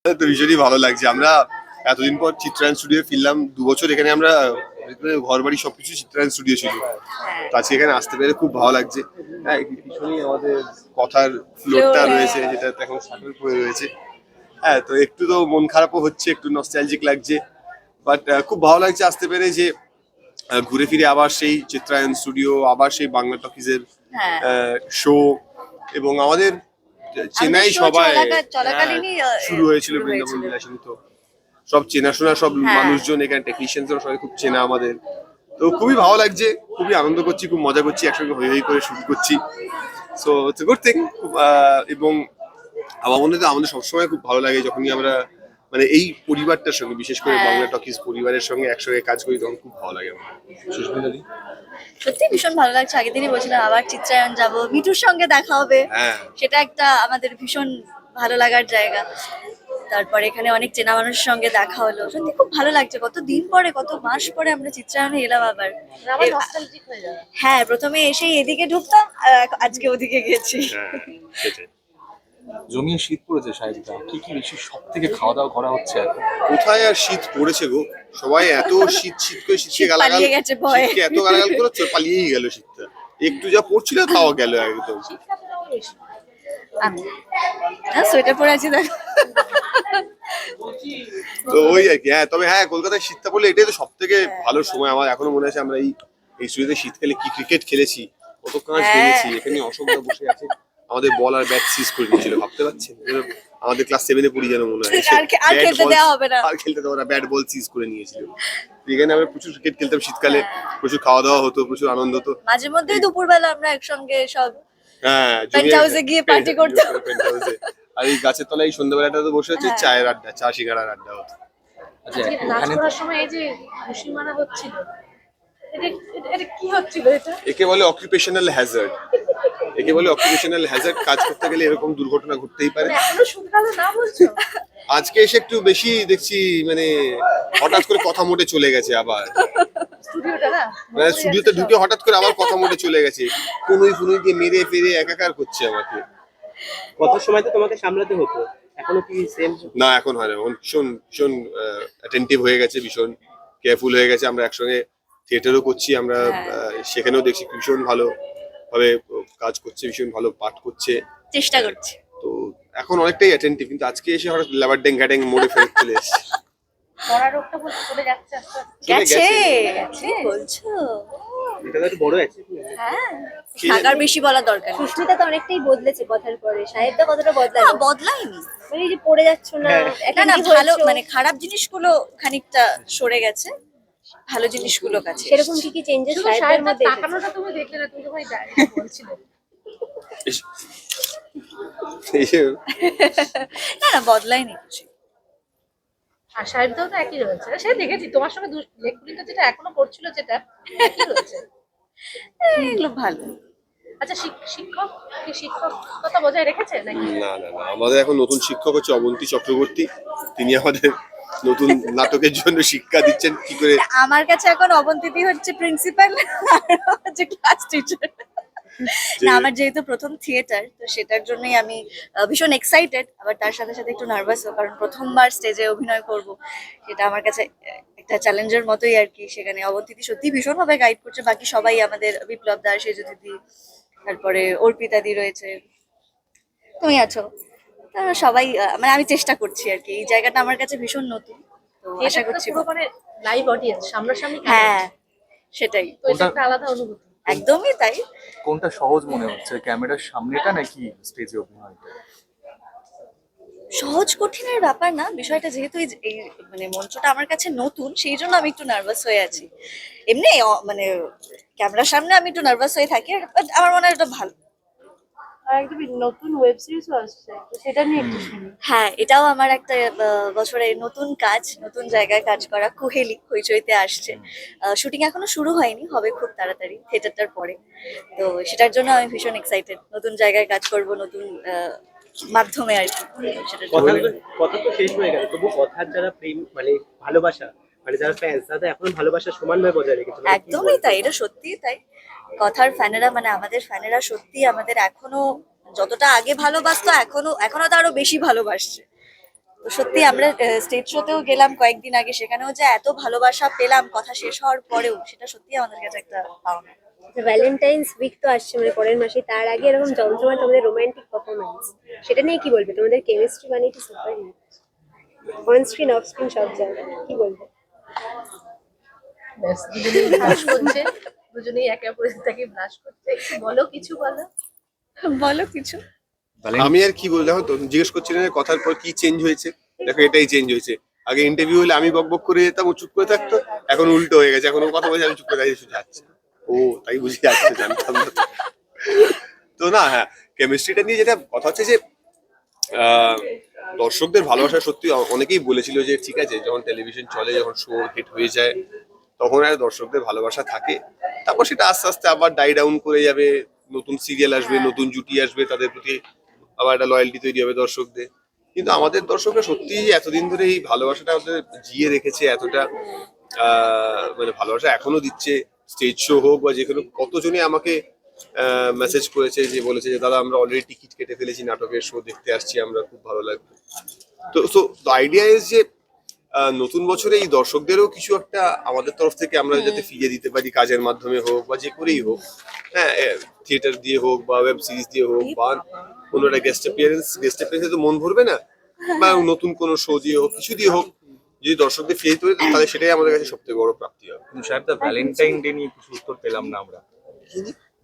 তো ভীষণই ভালো লাগছে। আমরা এতদিন পর চিত্রায়ণ স্টুডিও ফিরলাম। 2 বছর এখানে আমরা ঘর বাড়ি সবকিছু চিত্রায়ণ স্টুডিও ছিল। তো আজকে এখানে আসতে পেরে খুব ভালো লাগছে। হ্যাঁ, ভীষণই আমাদের কথার ফ্লোরটা রয়েছে, যেটা এখন শাটল পড়ে রয়েছে। হ্যাঁ, তো একটু তো মন খারাপও হচ্ছে, একটু নস্টালজিক লাগছে, বাট খুব ভালো লাগছে আসতে পেরে যে ঘুরে ফিরে আবার সেই চিত্রায়ণ স্টুডিও, আবার সেই বাংলা টকিজের শো, এবং আমাদের চেনাই সবাই শুরু হয়েছিল বৃন্দাবন বিলাসিনী। তো সব চেনাশোনা সব মানুষজন এখানে, টেকনিশিয়ানসরা সবাই খুব চেনা আমাদের। তো খুবই ভালো লাগছে, খুবই আনন্দ করছি, খুব মজা করছি, একসঙ্গে হই হই করে শুট করছি। So it's a good thing. এবং আমার মনে হয় আমাদের সবসময় খুব ভালো লাগে যখনই আমরা মানে এই পরিবারটার সঙ্গে, বিশেষ করে বাংলা টকিজ পরিবারের সঙ্গে একসঙ্গে কাজ করি, তখন খুব ভালো লাগে আমার। সুস্মিতা দি, সত্যি ভীষণ ভালো লাগছে। আগের দিনই বলছিলাম আবার চিত্রায়ণ যাব, মিঠুর সঙ্গে দেখা হবে, সেটা একটা আমাদের ভীষণ ভালো লাগার জায়গা। তারপরে এখানে অনেক চেনা মানুষের সঙ্গে দেখা হলো, সত্যি খুব ভালো লাগছে। কত দিন পরে, কত মাস পরে আমরা চিত্রায়ণে এলাম আবার। হ্যাঁ, প্রথমে এসেই এদিকে ঢুকতাম, আজকে ওদিকে গেছি। জমিয়ে শীত পড়েছে সাহেবটা, কি কি বেশি সব থেকে খাওয়া দাওয়া করা হচ্ছে এখন? কোথায় আর শীত পড়েছে গো, সবাই এত শীত শীত করে শীতকে গালাগাল, শীতকে এত গালাগাল করেছে, পালিয়েই গেল শীতটা। একটু যা পড়ছিল তাও গেল একদম। সোয়েটার পরে আছি দেখো। তো ওই আর কি। হ্যাঁ, তবে হ্যাঁ, কলকাতায় শীতটা পড়লে এটাই তো সব থেকে ভালো সময়। আমার এখনো মনে আছে আমরা এই স্টুডিওতে শীতকালে কি ক্রিকেট খেলেছি, কত কাঁচ ভেঙেছি। এখানে অশোকদা বসে আছে, আমাদের বল আর ব্যাট সিজ করে নিয়েছিল, ভাবতে পারছেন? আমাদের ক্লাস 7-এ পড়ি যেন মনে হয়। আর খেলতে দেওয়া হবে না, আর খেলতে দেওয়া না, ব্যাট বল সিজ করে নিয়েছিল। এখানে আমরা প্রচুর ক্রিকেট খেলতাম শীতকালে, প্রচুর খাওয়া দাওয়া হতো, প্রচুর আনন্দ হতো। মাঝে মধ্যেই দুপুরবেলা আমরা একসঙ্গে সব হ্যাঁ, পেন্ট হাউসে গিয়ে পার্টি করতাম। আর এই গাছের তলায় এই সন্ধ্যাবেলাটা তো বসে আছে, চায়ের আড্ডা, চা সিঙ্গাড়ার আড্ডা হতো। আচ্ছা, নাচ করার সময় এই যে ঘুষি মারা হচ্ছিল, এটা কি হচ্ছিল? একে বলে অকুপেশনাল হ্যাজার্ড। একে বলে অকুপেশনাল হ্যাজার্ড। কাজ করতে গেলে এরকম দুর্ঘটনা ঘটতেই পারে। এখনো শুনকালো না বলছো? আজকে এসে একটু বেশি দেখছি, মানে হঠাৎ করে কথা মোটে চলে গেছে আবার স্টুডিওটা না, মানে স্টুডিওতে ঢুকে হঠাৎ করে আবার কথা মোটে চলে গেছে, কোনুই ফুনুই দিয়ে মেরে ফেরে একাকার করছে আমাকে। কথার সময় তো তোমাকে সামলাতে হতো, এখনো কি সেম? না, এখন হয় না। ভীষণ ভীষণ অ্যাটেন্টিভ হয়ে গেছে, ভীষণ কেয়ারফুল হয়ে গেছে। আমরা একসঙ্গে থিয়েটারও করছি, আমরা সেখানেও দেখছি ভীষণ ভালো ভাবে কাজ করছে, ভীষণ ভালো পাঠ করছে, চেষ্টা করছি। তো এখন অনেকটাই অ্যাটেন্টিভ। কিন্তু আজকে এসে হঠাৎ লেবার ড্যাং ঘ্যাড্যাং মোড়ে ফেরত চলে এসেছে। পড়া রোগটা বলতে চলে যাচ্ছে আস্তে আস্তে। গেছে কি বলছো? এটা তো বড় আছে। হ্যাঁ, সাগার বেশি বলা দরকার নেই। সুস্মিতা তো অনেকটাই বদলেছে কথার পরে, সাহেবদা কতটা বদলায়? বদলাইনি, মানে এই যে পড়ে যাচ্ছ না, না না, ভালো মানে খারাপ জিনিসগুলো খানিকটা সরে গেছে, ভালো জিনিসগুলো কাছে সেরকম কি কি চেঞ্জেস সাহেবদের সাহেবদের মধ্যে এসেছে? তাকানোটা তুমি দেখলে না, তুমি যখন ডাইরেক্ট বলছিলে। না না, বদলাইনি কিছু। আর সাহেবদাও তো একই রয়েছে, সে দেখেছি তোমার সঙ্গে লেখপুরিটা যেটা এখনো করছিল, যেটা একই রয়েছে। এগুলো ভালো। আচ্ছা, শিক্ষক কি শিক্ষকতা বজায় রেখেছে নাকি? না না না, আমাদের এখন নতুন শিক্ষক হচ্ছে অবন্তী চক্রবর্তী। তিনি আমাদের নতুন নাটকের জন্য শিক্ষা দিচ্ছেন কি করে। আমার কাছে এখন অবন্তিদি হচ্ছে প্রিন্সিপাল, হচ্ছে ক্লাস টিচার। না, আমার যেহেতু প্রথম থিয়েটার, তো সেটার জন্যই আমি ভীষণ এক্সাইটেড, আবার তার সাথে সাথে একটু নার্ভাসও, কারণ প্রথমবার স্টেজে অভিনয় করব। এটা আমার কাছে একটা চ্যালেঞ্জের মতোই আর কি। সেখানে অবন্তিদি সত্যি ভীষণ ভাবে গাইড করছে, বাকি সবাই আমাদের বিপ্লব দা, সেজু দিদি, তারপরে অর্পিতা দি রয়েছে, তুমি আছো, তারা সবাই মানে আমি চেষ্টা করছি আর কি। এই জায়গাটা আমার কাছে ভীষণ নতুন, তো আশা করছি পুরো মানে লাইভ অডিয়েন্স, সামনাসামনি। হ্যাঁ, সেটাই, তো এটা একটা আলাদা অনুভূতি। একদমই তাই। কোনটা সহজ মনে হচ্ছে, ক্যামেরার সামনেটা নাকি স্টেজে অভিনয়টা? সহজ কঠিনের ব্যাপার না, বিষয়টা যেহেতু এই মানে মঞ্চটা আমার কাছে নতুন, সেই জন্য আমি একটু নার্ভাস হয়ে আছি। এমনি মানে ক্যামেরার সামনে আমি একটু নার্ভাস হয়ে থাকি, বাট আমার মনে হয় এটা ভালো। আর একটা নতুন ওয়েব সিরিজও আসছে, তো সেটা নিয়ে একটু শুনি। হ্যাঁ, এটাও আমার একটা বছরের নতুন কাজ, নতুন জায়গায় কাজ করা। কুহেলি হইচইতে আসছে। শুটিং এখনো শুরু হয়নি, হবে খুব তাড়াতাড়ি থিয়েটারটার পরে। তো সেটার জন্য আমি ভীষণ এক্সাইটেড, নতুন জায়গায় কাজ করব, নতুন মাধ্যমে আর কি। সেটার জন্য কথা তো শেষ হয়ে গেল, তবু কথার যারা প্রেম মানে ভালোবাসা, মানে যারা ফ্যান্স, তাদের এখন ভালোবাসা সমানভাবে বজায় রেখেছে। একদমই তাই, এটা সত্যিই তাই। কথার ফ্যানেরা মানে আমাদের ফ্যানেরা সত্যি আমাদের এখনো যতটা আগে ভালোবাসতো, এখনো তো আরো বেশি ভালোবাসছে। তো সত্যি আমরা স্টেজ শোতেও গেলাম কয়েকদিন আগে, সেখানেও যে এত ভালোবাসা পেলাম কথা শেষ হওয়ার পরেও, সেটা সত্যি আমাদের কাছে একটা পাওনা। ভ্যালেন্টাইন্স উইক তো আসছে মানে পরের মাসে, তার আগে এরকম জমজমাট তোমাদের রোমান্টিক পারফরমেন্স, সেটা নিয়ে কি বলবে? তোমাদের কেমিস্ট্রি মানে কি super hit, on screen off screen সব জায়গায়, কি বলবে? ব্যাস, দুজনেই ব্লাশ করছে, দুজনেই একে অপরের থেকে ব্লাশ করছে। একটু বলো, কিছু বলো। বলো কিছু। আমি আর কি বলবো, দেখো তো জিজ্ঞেস করছিলেন যে কথার পর কি চেঞ্জ হয়েছে, দেখো এটাই চেঞ্জ হয়েছে। আগে ইন্টারভিউ হলে আমি বকবক করে যেতাম, ও চুপ করে থাকতো, এখন উল্টো হয়ে গেছে, এখন ও কথা বলছে আমি চুপ করে দাঁড়িয়ে শুধু যাচ্ছে। ও তাই বুঝে যাচ্ছে, জানতাম না তো। তো না, হ্যাঁ কেমিস্ট্রিটা নিয়ে যেটা কথা হচ্ছে যে দর্শকদের ভালোবাসা সত্যি অনেকেই বলেছিল যে ঠিক আছে, যখন টেলিভিশন চলে, যখন শো হিট হয়ে যায়, তখন আর দর্শকদের ভালোবাসা থাকে, তারপর সেটা আস্তে আস্তে আবার ডাই ডাউন করে যাবে, নতুন সিরিয়াল আসবে, নতুন জুটি আসবে, তাদের প্রতি আবার একটা লয়্যালটি তৈরি হবে দর্শকদের। কিন্তু আমাদের দর্শকরা সত্যি এতদিন ধরে এই ভালোবাসাটা আমাদের জিয়ে রেখেছে, এতটা মানে ভালোবাসা এখনো দিচ্ছে। স্টেজ শো হোক বা যেখানে, কতজনই আমাকে মেসেজ করেছে যে বলেছে যে দাদা আমরা অলরেডি টিকিট কেটে ফেলেছি, নাটকের শো দেখতে আসছি আমরা, খুব ভালো লাগবে। তো সো দ্য আইডিয়া ইজ যে নতুন বছরে এই দর্শকদেরও কিছু একটা আমাদের তরফ থেকে আমরা যাতে ফিরিয়ে দিতে পারি, কাজের মাধ্যমে হোক বা যে করেই হোক, হ্যাঁ থিয়েটার দিয়ে হোক বা ওয়েব সিরিজ দিয়ে হোক বা কোনো একটা গেস্ট অ্যাপিয়ারেন্স তো মন ভরবে না, বা নতুন কোনো শো দিয়ে হোক, কিছু দিয়ে হোক, যদি দর্শকদের ফিরিয়ে দিতে পারি তাহলে সেটাই আমাদের কাছে সবথেকে বড় প্রাপ্তি হবে। কিন্তু সাহেব, দা ভ্যালেন্টাইন ডে নিয়ে কিছু উত্তর পেলাম না আমরা।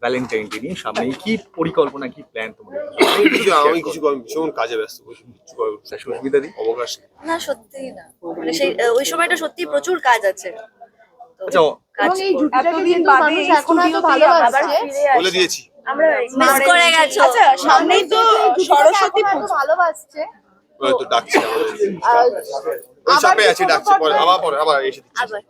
ভ্যালেন্টাইন ডে নিয়ে সামনে কি পরিকল্পনা, কি প্ল্যান তোমাদের? আমি কিছু ভীষণ কাজে ব্যস্ত, কিছু করার সুস্মিতা দি? অবকাশ নেই। না সত্যিই না, মানে সেই ওই সময়টা সত্যি প্রচুর কাজ আছে। তো আচ্ছা, কাজ এবং এই জুটিটাকে এতদিন কিন্তু বাদে মানুষ এই এখনো এত স্টুডিওতেই আবার ভালোবাসছে। ফিরে বলে দিয়েছি। আমরা মিস করে গেছো। আচ্ছা, সামনেই তো সরস্বতী এত পুজো। ভালোবাসছে। তো ডাকছি আমাদের, আর ওই চাপে আছি, ডাকছি, পরে আবার এসে দিচ্ছি। আবার